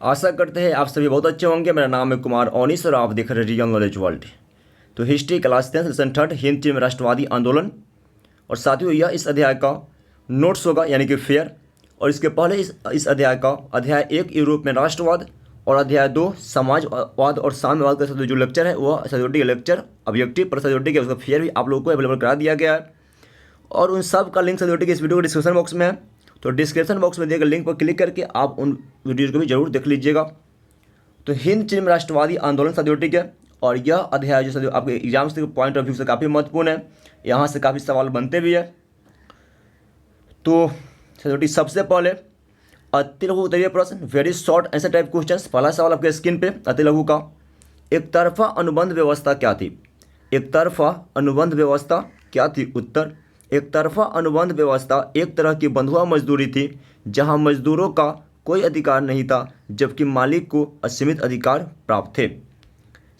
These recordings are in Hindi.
आशा करते हैं आप सभी बहुत अच्छे होंगे। मेरा नाम है कुमार ओनिस और आप देख रहे हैं रियल नॉलेज वर्ल्ड। तो हिस्ट्री क्लास 10 लेसन 3 हिंद चीन में राष्ट्रवादी आंदोलन। और साथियों यह इस अध्याय का नोट्स होगा यानी कि फेयर। और इसके पहले इस अध्याय का अध्याय 1 यूरोप में राष्ट्रवाद और अध्याय 2 समाजवाद और साम्यवाद का जो लेक्चर है वह सैद्योटिक लेक्चर ऑब्जेक्टिव पर सैद्योटिक है, उसका फेयर भी आप लोगों को अवेलेबल करा दिया गया है। और उन सब का लिंक सैद्योटिक इस वीडियो के डिस्क्रिप्शन बॉक्स में है, तो डिस्क्रिप्शन बॉक्स में दिए गए लिंक पर क्लिक करके आप उन वीडियोज़ को भी जरूर देख लीजिएगा। तो हिंद चीन में राष्ट्रवादी आंदोलन सैद्योटिक है और यह अध्याय जो आपके एग्जाम से पॉइंट ऑफ व्यू से काफ़ी महत्वपूर्ण है, यहाँ से काफ़ी सवाल बनते भी है। तो सैद्योटिक सबसे पहले अति लघु उत्तरीय प्रश्न, very short answer type questions. पहला सवाल आपके स्क्रीन पे अति लघु का, एक तरफा अनुबंध व्यवस्था क्या थी? एक तरफा अनुबंध व्यवस्था क्या थी? उत्तर, एक तरफा अनुबंध व्यवस्था एक तरह की बंधुआ मजदूरी थी जहां मजदूरों का कोई अधिकार नहीं था जबकि मालिक को असीमित अधिकार प्राप्त थे।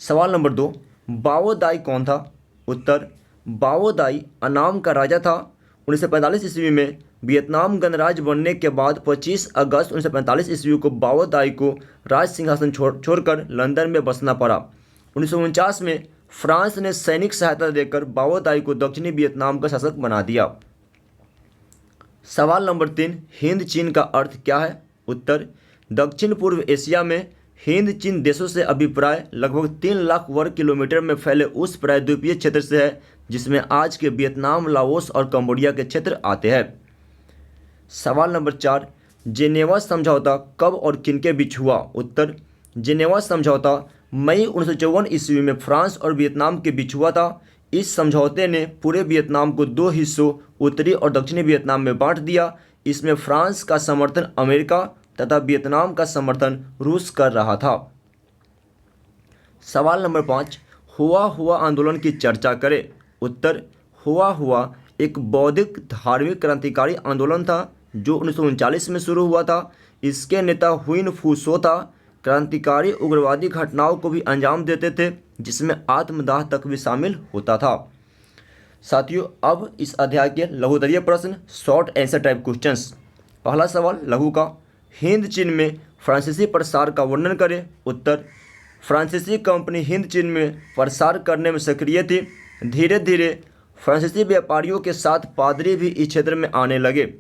सवाल नंबर 2, बाओ दाई कौन था? उत्तर, बाओ दाई अनाम का राजा था। 1945 ईस्वी में वियतनाम गणराज्य बनने के बाद 25 अगस्त 1945 ईस्वी को बाओ दाई को राज सिंहासन छोड़कर लंदन में बसना पड़ा। 1949 में फ्रांस ने सैनिक सहायता देकर बाओ दाई को दक्षिणी वियतनाम का शासक बना दिया। सवाल नंबर 3, हिंद चीन का अर्थ क्या है? उत्तर, दक्षिण पूर्व एशिया में हिंद चीन देशों से अभिप्राय लगभग 3 लाख वर्ग किलोमीटर में फैले उस प्रायद्वीपीय क्षेत्र से है जिसमें आज के वियतनाम, लाओस और कंबोडिया के क्षेत्र आते हैं। सवाल नंबर 4, जेनेवा समझौता कब और किनके बीच हुआ? उत्तर, जेनेवा समझौता मई 1954 ईस्वी में फ्रांस और वियतनाम के बीच हुआ था। इस समझौते ने पूरे वियतनाम को 2 हिस्सों उत्तरी और दक्षिणी वियतनाम में बांट दिया। इसमें फ्रांस का समर्थन अमेरिका तथा वियतनाम का समर्थन रूस कर रहा था। सवाल नंबर 5, हुआ हुआ आंदोलन की चर्चा करें। उत्तर, हुआ एक बौद्धिक धार्मिक क्रांतिकारी आंदोलन था जो 1939 में शुरू हुआ था। इसके नेता हुइन फू सो था। क्रांतिकारी उग्रवादी घटनाओं को भी अंजाम देते थे जिसमें आत्मदाह तक भी शामिल होता था। साथियों अब इस अध्याय के लघु उत्तरीय प्रश्न, शॉर्ट आंसर टाइप क्वेश्चंस। पहला सवाल लघु का, हिंद चीन में फ्रांसीसी प्रसार का वर्णन करें। उत्तर, फ्रांसीसी कंपनी हिंद चीन में प्रसार करने में सक्रिय थी। धीरे धीरे फ्रांसीसी व्यापारियों के साथ पादरी भी इस क्षेत्र में आने लगे।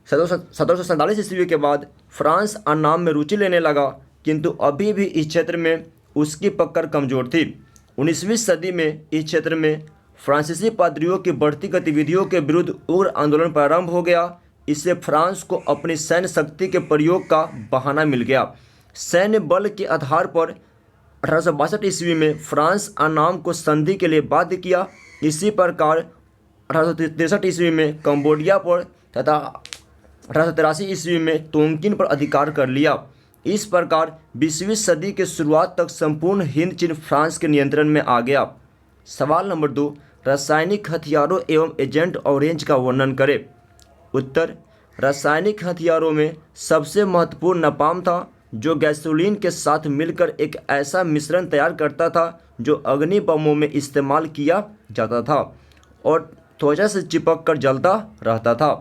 1747 ईस्वी के बाद फ्रांस अन्नाम में रुचि लेने लगा किंतु अभी भी इस क्षेत्र में उसकी पकड़ कमजोर थी। 19वीं सदी में इस क्षेत्र में फ्रांसीसी पादरियों की बढ़ती गतिविधियों के विरुद्ध उग्र आंदोलन प्रारंभ हो गया। इससे फ्रांस को अपनी सैन्य शक्ति के प्रयोग का बहाना मिल गया। सैन्य बल के आधार पर 1862 ईस्वी में फ्रांस अन्नाम को संधि के लिए बाध्य किया। इसी प्रकार 1863 ईस्वी में कंबोडिया पर तथा 1883 ईस्वी में तोंगकिन पर अधिकार कर लिया। इस प्रकार 20वीं सदी के शुरुआत तक संपूर्ण हिंद चीन फ्रांस के नियंत्रण में आ गया। सवाल नंबर 2, रासायनिक हथियारों एवं एजेंट ऑरेंज का वर्णन करें। उत्तर, रासायनिक हथियारों में सबसे महत्वपूर्ण नापाम था जो गैसोलीन के साथ मिलकर एक ऐसा मिश्रण तैयार करता था जो अग्नि बमों में इस्तेमाल किया जाता था और त्वचा से चिपक कर जलता रहता था।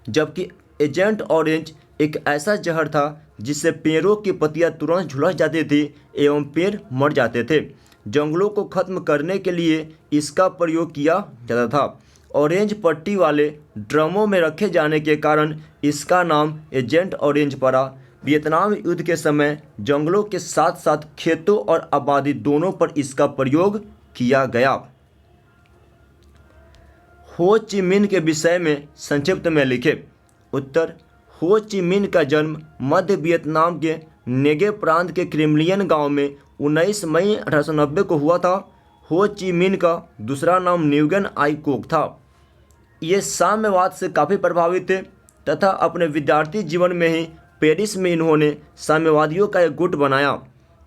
जबकि एजेंट ऑरेंज एक ऐसा जहर था जिससे पेड़ों की पत्तियां तुरंत झुलस जाती थी एवं पेड़ मर जाते थे। जंगलों को खत्म करने के लिए इसका प्रयोग किया जाता था। ऑरेंज पट्टी वाले ड्रमों में रखे जाने के कारण इसका नाम एजेंट ऑरेंज पड़ा। वियतनाम युद्ध के समय जंगलों के साथ साथ खेतों और आबादी दोनों पर इसका प्रयोग किया गया। हो ची मिन्ह के विषय में संक्षिप्त में लिखे। उत्तर, हो ची मिन्ह का जन्म मध्य वियतनाम के नेगे प्रांत के क्रिमलियन गांव में 19 मई 1890 को हुआ था। हो ची मिन्ह का दूसरा नाम न्यूगन आई कोक था। ये साम्यवाद से काफ़ी प्रभावित थे तथा अपने विद्यार्थी जीवन में ही पेरिस में इन्होंने साम्यवादियों का एक गुट बनाया।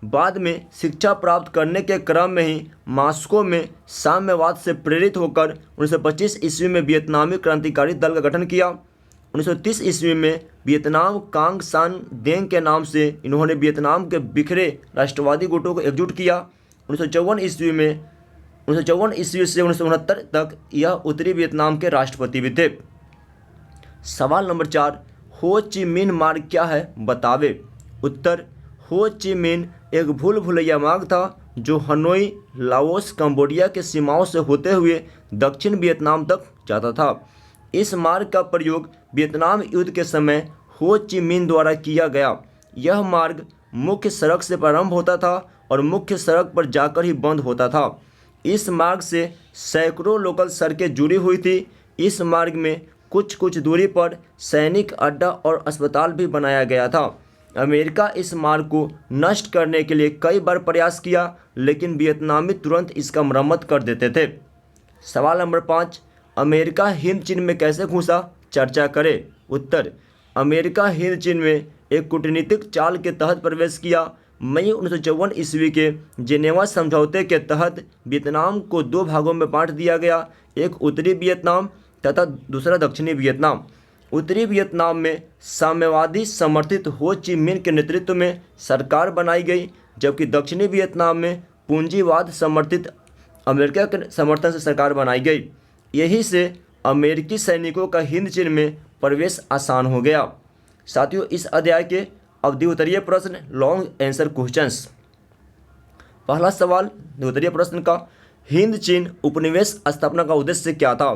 बाद में शिक्षा प्राप्त करने के क्रम में ही मॉस्को में साम्यवाद से प्रेरित होकर 1925 ईस्वी में वियतनामी क्रांतिकारी दल का गठन किया। 1930 ईस्वी में वियतनाम कांग सान देंग के नाम से इन्होंने वियतनाम के बिखरे राष्ट्रवादी गुटों को एकजुट किया। 1954 ईस्वी से 1969 तक यह उत्तरी वियतनाम के राष्ट्रपति भी थे। सवाल नंबर 4, हो ची मिन्ह मार्ग क्या है बतावे। उत्तर, हो ची मिन एक भूल भुलैया मार्ग था जो हनोई, लाओस, कंबोडिया के सीमाओं से होते हुए दक्षिण वियतनाम तक जाता था। इस मार्ग का प्रयोग वियतनाम युद्ध के समय हो ची मिन द्वारा किया गया। यह मार्ग मुख्य सड़क से प्रारंभ होता था और मुख्य सड़क पर जाकर ही बंद होता था। इस मार्ग से सैकड़ों लोकल सड़कें जुड़ी हुई थी। इस मार्ग में कुछ कुछ दूरी पर सैनिक अड्डा और अस्पताल भी बनाया गया था। अमेरिका इस मार्ग को नष्ट करने के लिए कई बार प्रयास किया, लेकिन वियतनामी तुरंत इसका मरम्मत कर देते थे। सवाल नंबर 5, अमेरिका हिंद चीन में कैसे घुसा, चर्चा करें। उत्तर, अमेरिका हिंद चीन में एक कूटनीतिक चाल के तहत प्रवेश किया। मई 1954 ईस्वी के जेनेवा समझौते के तहत वियतनाम को 2 भागों में बांट दिया गया, एक उत्तरी वियतनाम तथा दूसरा दक्षिणी वियतनाम। उत्तरी वियतनाम में साम्यवादी समर्थित हो ची मिन के नेतृत्व में सरकार बनाई गई, जबकि दक्षिणी वियतनाम में पूंजीवाद समर्थित अमेरिका के समर्थन से सरकार बनाई गई। यही से अमेरिकी सैनिकों का हिंद चीन में प्रवेश आसान हो गया। साथियों, इस अध्याय के अब द्विउत्तरीय प्रश्न, लॉन्ग आंसर क्वेश्चंस। पहला सवाल द्विउत्तरीय प्रश्न का, हिंद चीन उपनिवेश स्थापना का उद्देश्य क्या था।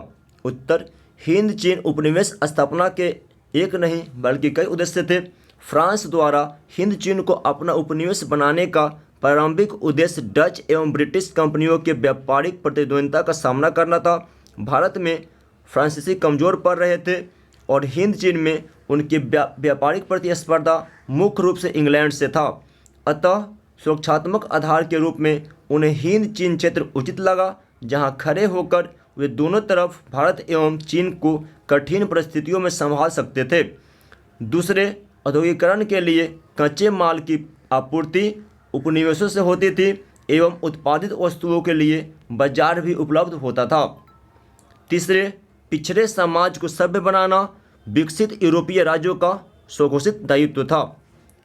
उत्तर, हिंद चीन उपनिवेश स्थापना के एक नहीं बल्कि कई उद्देश्य थे। फ्रांस द्वारा हिंद चीन को अपना उपनिवेश बनाने का प्रारंभिक उद्देश्य डच एवं ब्रिटिश कंपनियों के व्यापारिक प्रतिद्वंद्विता का सामना करना था। भारत में फ्रांसीसी कमजोर पड़ रहे थे और हिंद चीन में उनकी व्यापारिक प्रतिस्पर्धा मुख्य रूप से इंग्लैंड से था। अतः सुरक्षात्मक आधार के रूप में उन्हें हिंद चीन क्षेत्र उचित लगा, जहां खड़े होकर वे दोनों तरफ भारत एवं चीन को कठिन परिस्थितियों में संभाल सकते थे। दूसरे, औद्योगिकरण के लिए कच्चे माल की आपूर्ति उपनिवेशों से होती थी एवं उत्पादित वस्तुओं के लिए बाजार भी उपलब्ध होता था। तीसरे, पिछड़े समाज को सभ्य बनाना विकसित यूरोपीय राज्यों का स्वघोषित दायित्व था।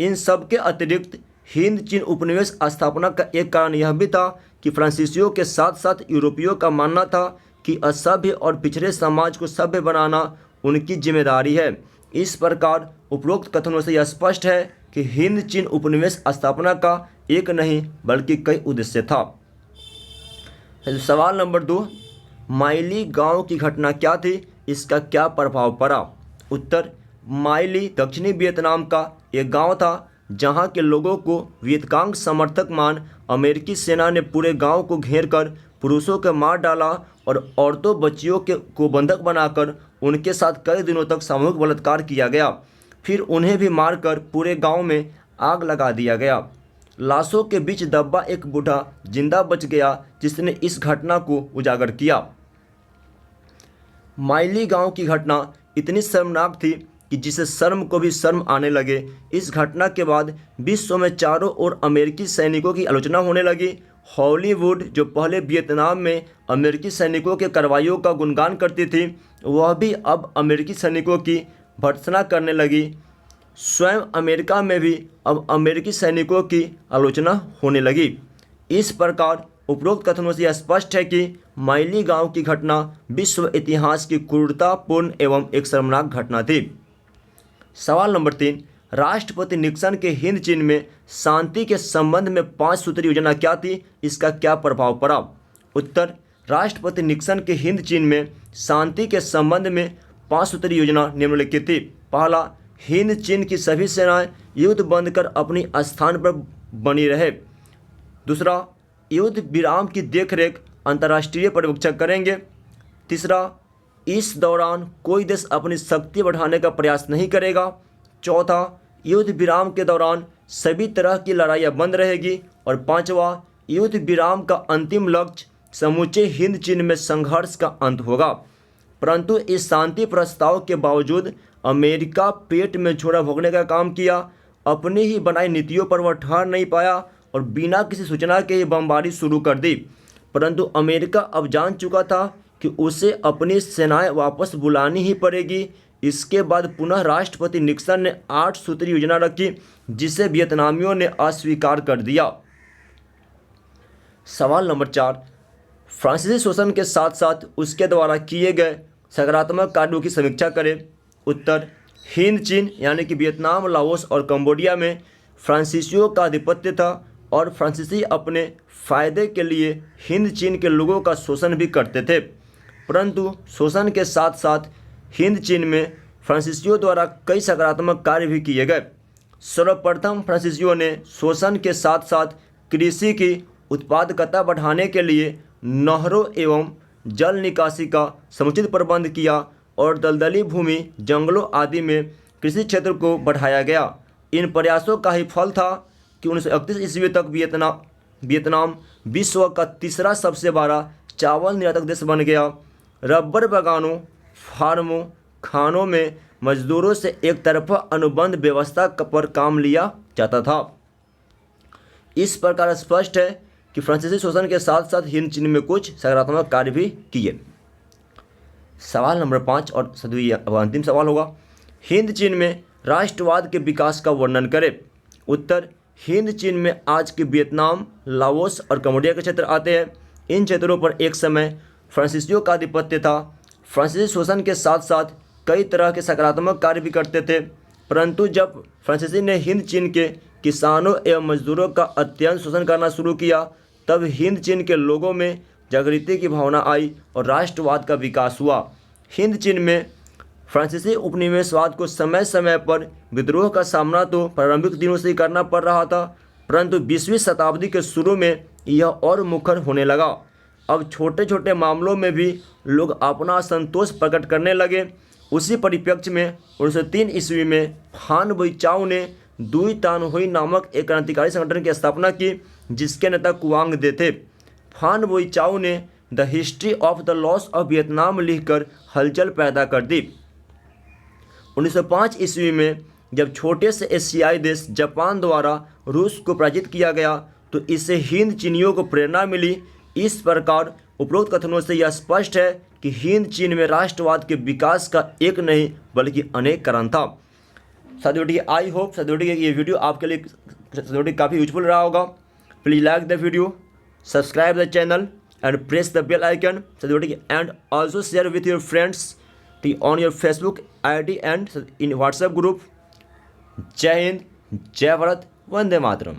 इन सब के अतिरिक्त हिंद चीन उपनिवेश स्थापना का एक कारण यह भी था कि फ्रांसीसियों के साथ साथ यूरोपियों का मानना था कि असभ्य और पिछड़े समाज को सभ्य बनाना उनकी जिम्मेदारी है। इस प्रकार उपरोक्त कथनों से यह स्पष्ट है कि हिंद चीन उपनिवेश स्थापना का एक नहीं बल्कि कई उद्देश्य था। सवाल नंबर 2, माइली गांव की घटना क्या थी, इसका क्या प्रभाव पड़ा। उत्तर, माइली दक्षिणी वियतनाम का एक गांव था जहां के लोगों को वियतकांग समर्थक मान अमेरिकी सेना ने पूरे गांव को घेरकर पुरुषों को मार डाला और औरतों बच्चियों को बंधक बनाकर उनके साथ कई दिनों तक सामूहिक बलात्कार किया गया। फिर उन्हें भी मारकर पूरे गांव में आग लगा दिया गया। लाशों के बीच दबा एक बूढ़ा जिंदा बच गया, जिसने इस घटना को उजागर किया। माइली गांव की घटना इतनी शर्मनाक थी कि जिसे शर्म को भी शर्म आने लगे। इस घटना के बाद विश्व में चारों ओर अमेरिकी सैनिकों की आलोचना होने लगी। हॉलीवुड, जो पहले वियतनाम में अमेरिकी सैनिकों के कार्रवाइयों का गुणगान करती थी, वह भी अब अमेरिकी सैनिकों की भर्त्सना करने लगी। स्वयं अमेरिका में भी अब अमेरिकी सैनिकों की आलोचना होने लगी। इस प्रकार उपरोक्त कथनों से यह स्पष्ट है कि माइली गांव की घटना विश्व इतिहास की क्रूरतापूर्ण एवं एक शर्मनाक घटना थी। सवाल नंबर 3, राष्ट्रपति निक्सन के हिंद चीन में शांति के संबंध में 5 सूत्री योजना क्या थी, इसका क्या प्रभाव पड़ा। उत्तर, राष्ट्रपति निक्सन के हिंद चीन में शांति के संबंध में 5 सूत्री योजना निम्नलिखित थी। पहला, हिंद चीन की सभी सेनाएं युद्ध बंद कर अपनी स्थान पर बनी रहे। दूसरा, युद्ध विराम की देखरेख अंतर्राष्ट्रीय पर्यवेक्षक करेंगे। तीसरा, इस दौरान कोई देश अपनी शक्ति बढ़ाने का प्रयास नहीं करेगा। चौथा, युद्ध विराम के दौरान सभी तरह की लड़ाइयाँ बंद रहेगी। और पांचवा, युद्ध विराम का अंतिम लक्ष्य समूचे हिंद चीन में संघर्ष का अंत होगा। परंतु इस शांति प्रस्ताव के बावजूद अमेरिका पेट में छोरा भोगने का काम किया। अपनी ही बनाई नीतियों पर वह ठहर नहीं पाया और बिना किसी सूचना के ही बमबारी शुरू कर दी। परंतु अमेरिका अब जान चुका था कि उसे अपनी सेनाएं वापस बुलानी ही पड़ेगी। इसके बाद पुनः राष्ट्रपति निक्सन ने 8 सूत्री योजना रखी, जिसे वियतनामियों ने अस्वीकार कर दिया। सवाल नंबर 4, फ्रांसीसी शोषण के साथ साथ उसके द्वारा किए गए सकारात्मक कार्यों की समीक्षा करें। उत्तर, हिंद चीन यानी कि वियतनाम, लाओस और कंबोडिया में फ्रांसीसियों का आधिपत्य था और फ्रांसीसी अपने फायदे के लिए हिंद चीन के लोगों का शोषण भी करते थे। परंतु शोषण के साथ साथ हिंद चीन में फ्रांसीसियों द्वारा कई सकारात्मक कार्य भी किए गए। सर्वप्रथम फ्रांसीसियों ने शोषण के साथ साथ कृषि की उत्पादकता बढ़ाने के लिए नहरों एवं जल निकासी का समुचित प्रबंध किया और दलदली भूमि, जंगलों आदि में कृषि क्षेत्र को बढ़ाया गया। इन प्रयासों का ही फल था कि 1931 ईस्वी तक वियतनाम विश्व का तीसरा सबसे बड़ा चावल निर्यातक देश बन गया। रबर बागानों, फार्मों, खानों में मजदूरों से एक तरफा अनुबंध व्यवस्था पर काम लिया जाता था। इस प्रकार स्पष्ट है कि फ्रांसीसी शोषण के साथ साथ हिंद चीन में कुछ सकारात्मक कार्य भी किए। सवाल नंबर 5 और अंतिम सवाल होगा, हिंद चीन में राष्ट्रवाद के विकास का वर्णन करें। उत्तर, हिंद चीन में आज के वियतनाम, लाओस और कंबोडिया के क्षेत्र आते हैं। इन क्षेत्रों पर एक समय फ्रांसीसियों का आधिपत्य था। फ्रांसीसी शोषण के साथ साथ कई तरह के सकारात्मक कार्य भी करते थे, परंतु जब फ्रांसीसी ने हिंद चीन के किसानों एवं मजदूरों का अत्यंत शोषण करना शुरू किया, तब हिंद चीन के लोगों में जागृति की भावना आई और राष्ट्रवाद का विकास हुआ। हिंद चीन में फ्रांसीसी उपनिवेशवाद को समय समय पर विद्रोह का सामना तो प्रारंभिक दिनों से ही करना पड़ रहा था, परंतु 20वीं शताब्दी के शुरू में यह और मुखर होने लगा। अब छोटे छोटे मामलों में भी लोग अपना असंतोष प्रकट करने लगे। उसी परिप्रेक्ष्य में 1903 ईस्वी में फान बोईचाओ ने दुई तान हुई नामक एक क्रांतिकारी संगठन की स्थापना की, जिसके नेता कुआंग दे थे। फान बोईचाओ ने the history of the loss of Vietnam लिखकर हलचल पैदा कर दी। 1905 ईस्वी में जब छोटे से एशियाई देश जापान द्वारा रूस को पराजित किया गया, तो इससे हिंद चीनियों को प्रेरणा मिली। इस प्रकार उपरोक्त कथनों से यह स्पष्ट है कि हिंद चीन में राष्ट्रवाद के विकास का एक नहीं बल्कि अनेक कारण था। साथियों, आई होप साथियों ये वीडियो आपके लिए काफ़ी यूजफुल रहा होगा। Please like the video, subscribe the channel and press the bell icon and also share with your friends on your Facebook ID and in WhatsApp group. जय हिंद, जय भारत, वंदे मातरम।